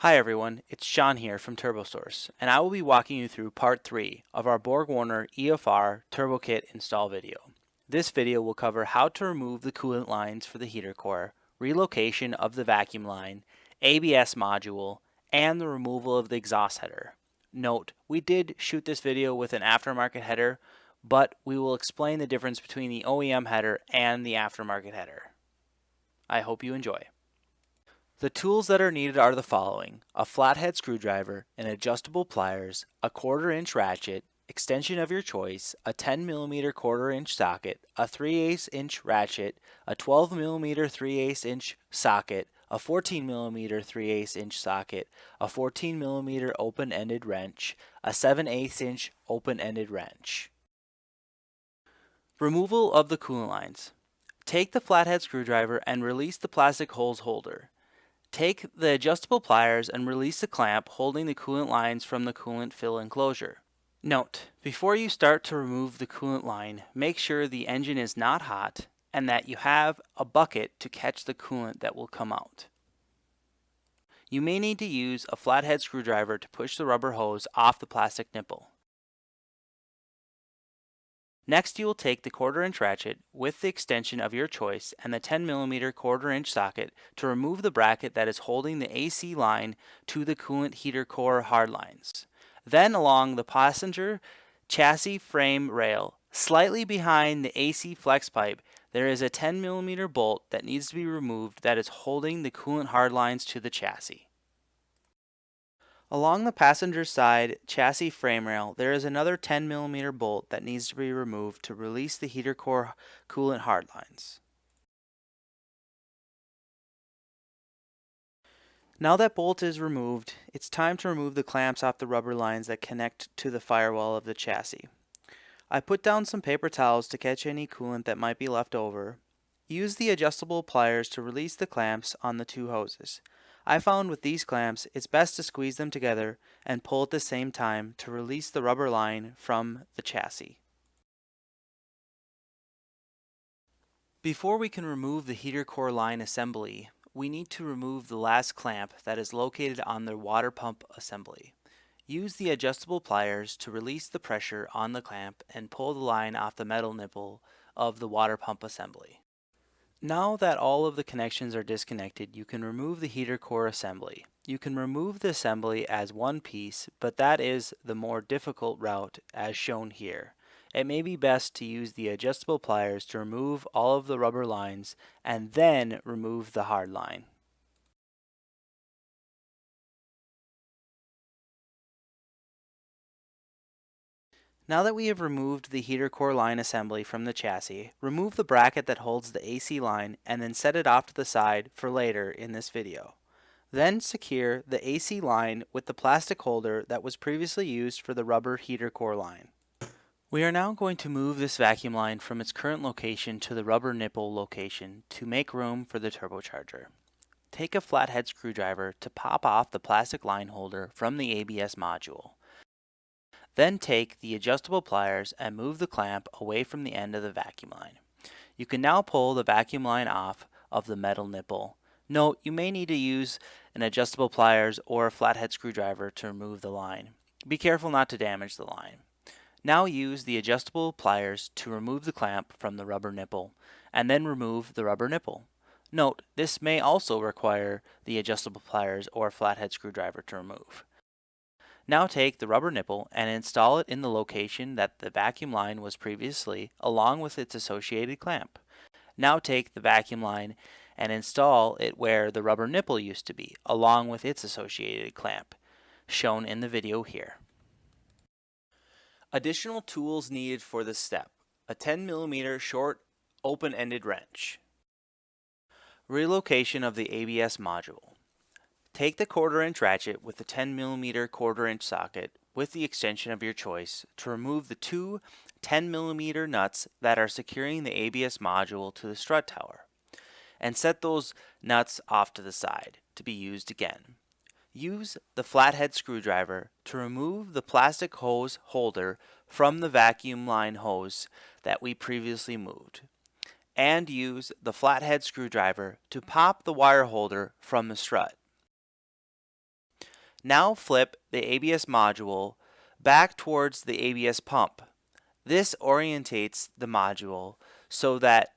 Hi everyone, it's Sean here from Turbosource, and I will be walking you through part 3 of our Borg-Warner EFR Turbo Kit install video. This video will cover how to remove the coolant lines for the heater core, relocation of the vacuum line, ABS module, and the removal of the exhaust header. Note, we did shoot this video with an aftermarket header, but we will explain the difference between the OEM header and the aftermarket header. I hope you enjoy. The tools that are needed are the following: a flathead screwdriver, an adjustable pliers, a 1/4-inch ratchet, extension of your choice, a 10mm 1/4-inch socket, a 3/8 inch ratchet, a 12mm 3/8 inch socket, a 14mm 3/8 inch socket, a 14mm open-ended wrench, a 7/8 inch open-ended wrench. Removal of the coolant lines. Take the flathead screwdriver and release the plastic hose holder. Take the adjustable pliers and release the clamp holding the coolant lines from the coolant fill enclosure. Note, before you start to remove the coolant line, make sure the engine is not hot and that you have a bucket to catch the coolant that will come out. You may need to use a flathead screwdriver to push the rubber hose off the plastic nipple. Next, you will take the 1/4-inch ratchet with the extension of your choice and the 10mm 1/4-inch socket to remove the bracket that is holding the AC line to the coolant heater core hard lines. Then along the passenger chassis frame rail, slightly behind the AC flex pipe, there is a 10mm bolt that needs to be removed that is holding the coolant hard lines to the chassis. Along the passenger side chassis frame rail, there is another 10mm bolt that needs to be removed to release the heater core coolant hard lines. Now that bolt is removed, it's time to remove the clamps off the rubber lines that connect to the firewall of the chassis. I put down some paper towels to catch any coolant that might be left over. Use the adjustable pliers to release the clamps on the two hoses. I found with these clamps, it's best to squeeze them together and pull at the same time to release the rubber line from the chassis. Before we can remove the heater core line assembly, we need to remove the last clamp that is located on the water pump assembly. Use the adjustable pliers to release the pressure on the clamp and pull the line off the metal nipple of the water pump assembly. Now that all of the connections are disconnected, you can remove the heater core assembly. You can remove the assembly as one piece, but that is the more difficult route as shown here. It may be best to use the adjustable pliers to remove all of the rubber lines and then remove the hard line. Now that we have removed the heater core line assembly from the chassis, remove the bracket that holds the AC line and then set it off to the side for later in this video. Then secure the AC line with the plastic holder that was previously used for the rubber heater core line. We are now going to move this vacuum line from its current location to the rubber nipple location to make room for the turbocharger. Take a flathead screwdriver to pop off the plastic line holder from the ABS module. Then take the adjustable pliers and move the clamp away from the end of the vacuum line. You can now pull the vacuum line off of the metal nipple. Note, you may need to use an adjustable pliers or a flathead screwdriver to remove the line. Be careful not to damage the line. Now use the adjustable pliers to remove the clamp from the rubber nipple, and then remove the rubber nipple. Note, this may also require the adjustable pliers or flathead screwdriver to remove. Now take the rubber nipple and install it in the location that the vacuum line was previously, along with its associated clamp. Now take the vacuum line and install it where the rubber nipple used to be, along with its associated clamp, shown in the video here. Additional tools needed for this step: a 10mm short open-ended wrench. Relocation of the ABS module. Take the 1/4-inch ratchet with the 10mm 1/4-inch socket with the extension of your choice to remove the two 10mm nuts that are securing the ABS module to the strut tower, and set those nuts off to the side to be used again. Use the flathead screwdriver to remove the plastic hose holder from the vacuum line hose that we previously moved, and use the flathead screwdriver to pop the wire holder from the strut. Now flip the ABS module back towards the ABS pump. This orientates the module so that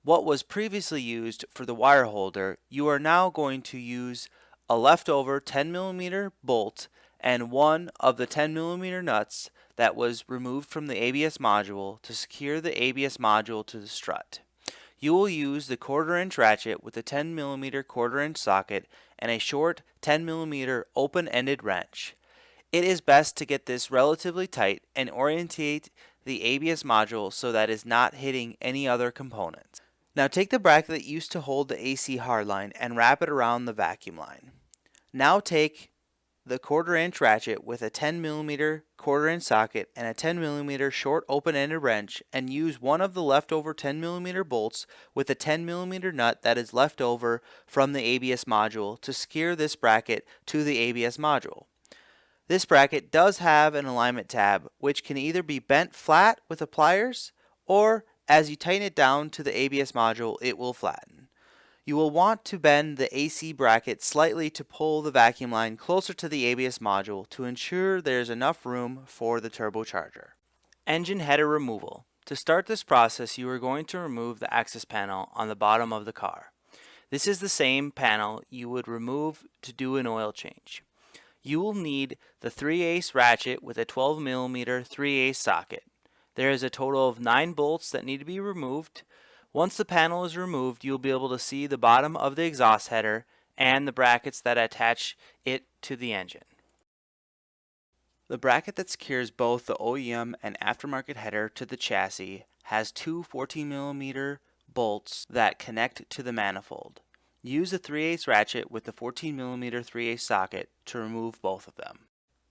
what was previously used for the wire holder, you are now going to use a leftover 10mm bolt and one of the 10mm nuts that was removed from the ABS module to secure the ABS module to the strut. You will use the 1/4" ratchet with a 10mm 1/4" socket and a short 10mm open-ended wrench. It is best to get this relatively tight and orientate the ABS module so that it is not hitting any other components. Now take the bracket that used to hold the AC hardline and wrap it around the vacuum line. Now take the 1/4" ratchet with a 10mm 1/4" socket and a 10mm short open-ended wrench and use one of the leftover 10mm bolts with a 10mm nut that is left over from the ABS module to secure this bracket to the ABS module. This bracket does have an alignment tab which can either be bent flat with the pliers or as you tighten it down to the ABS module it will flatten. You will want to bend the AC bracket slightly to pull the vacuum line closer to the ABS module to ensure there is enough room for the turbocharger. Engine header removal. To start this process, you are going to remove the access panel on the bottom of the car. This is the same panel you would remove to do an oil change. You will need the 3/8 ratchet with a 12mm 3/8 socket. There is a total of 9 bolts that need to be removed. Once the panel is removed, you'll be able to see the bottom of the exhaust header and the brackets that attach it to the engine. The bracket that secures both the OEM and aftermarket header to the chassis has two 14mm bolts that connect to the manifold. Use the 3/8 ratchet with the 14mm 3/8 socket to remove both of them.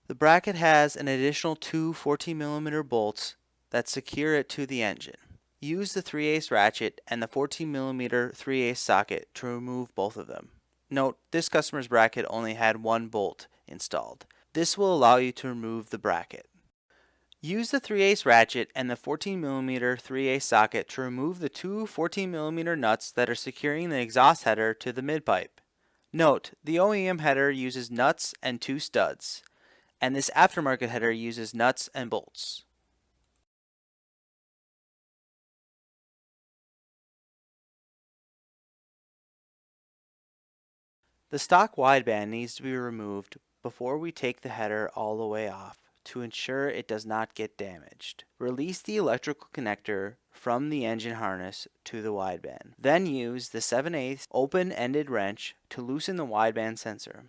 The bracket has an additional two 14mm bolts that secure it to the engine. Use the 3/8 ratchet and the 14mm 3/8 socket to remove both of them. Note, this customer's bracket only had one bolt installed. This will allow you to remove the bracket. Use the 3/8 ratchet and the 14mm 3/8 socket to remove the two 14mm nuts that are securing the exhaust header to the midpipe. Note, the OEM header uses nuts and 2 studs, and this aftermarket header uses nuts and bolts. The stock wideband needs to be removed before we take the header all the way off to ensure it does not get damaged. Release the electrical connector from the engine harness to the wideband. Then use the 7/8 open-ended wrench to loosen the wideband sensor.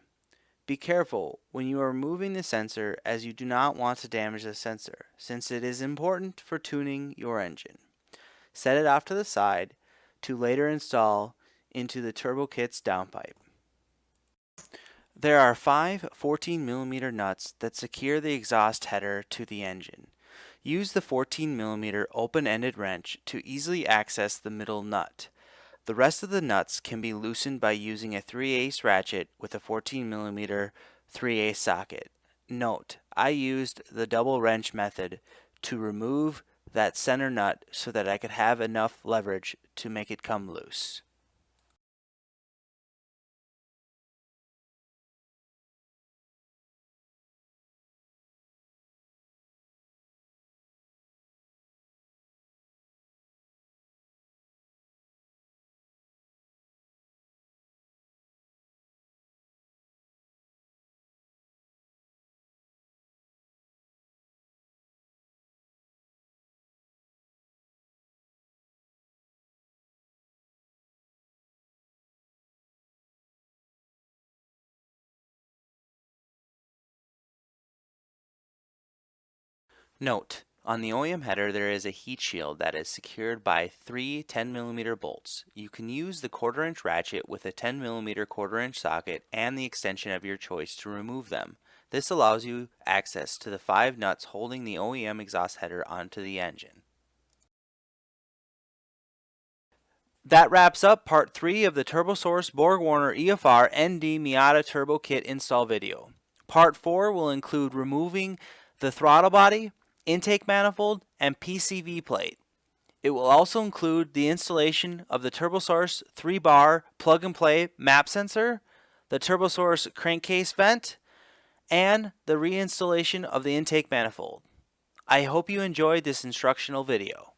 Be careful when you are removing the sensor as you do not want to damage the sensor since it is important for tuning your engine. Set it off to the side to later install into the turbo kit's downpipe. There are 5 14mm nuts that secure the exhaust header to the engine. Use the 14mm open-ended wrench to easily access the middle nut. The rest of the nuts can be loosened by using a 3/8 ratchet with a 14mm 3/8 socket. Note, I used the double wrench method to remove that center nut so that I could have enough leverage to make it come loose. Note, on the OEM header there is a heat shield that is secured by 3 10mm bolts. You can use the 1/4" ratchet with a 10mm 1/4" socket and the extension of your choice to remove them. This allows you access to the 5 nuts holding the OEM exhaust header onto the engine. That wraps up part 3 of the Turbosource BorgWarner EFR ND Miata Turbo Kit install video. Part 4 will include removing the throttle body, intake manifold, and PCV plate. It will also include the installation of the Turbosource 3-bar plug-and-play map sensor, the Turbosource crankcase vent, and the reinstallation of the intake manifold. I hope you enjoyed this instructional video.